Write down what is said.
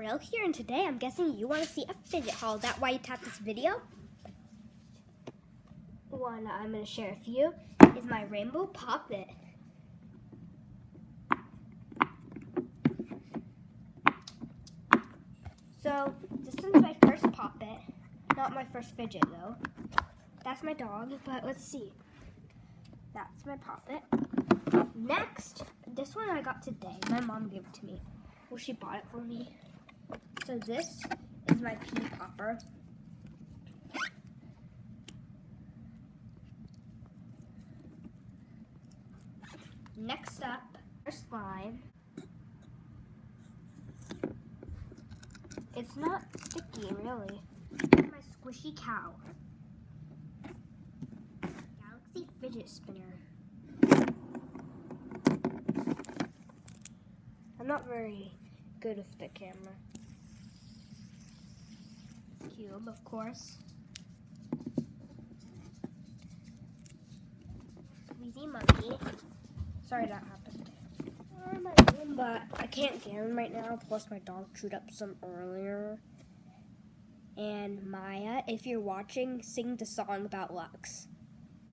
Real here, and today I'm guessing you want to see a fidget haul. That's why you tapped this video. One I'm going to share with you is my rainbow poppet. So this one's my first poppet, not my first fidget though. That's my dog, but let's see. That's my poppet. Next, this one I got today. My mom gave it to me. Well, she bought it for me. So this is my pea popper. Next up, our slime. It's not sticky, really. My squishy cow. Galaxy fidget spinner. I'm not very good with the camera. Cube, of course. Squeezy monkey. Sorry that happened. But I can't get him right now. Plus my dog chewed up some earlier. And Maya, if you're watching, sing the song about Lux.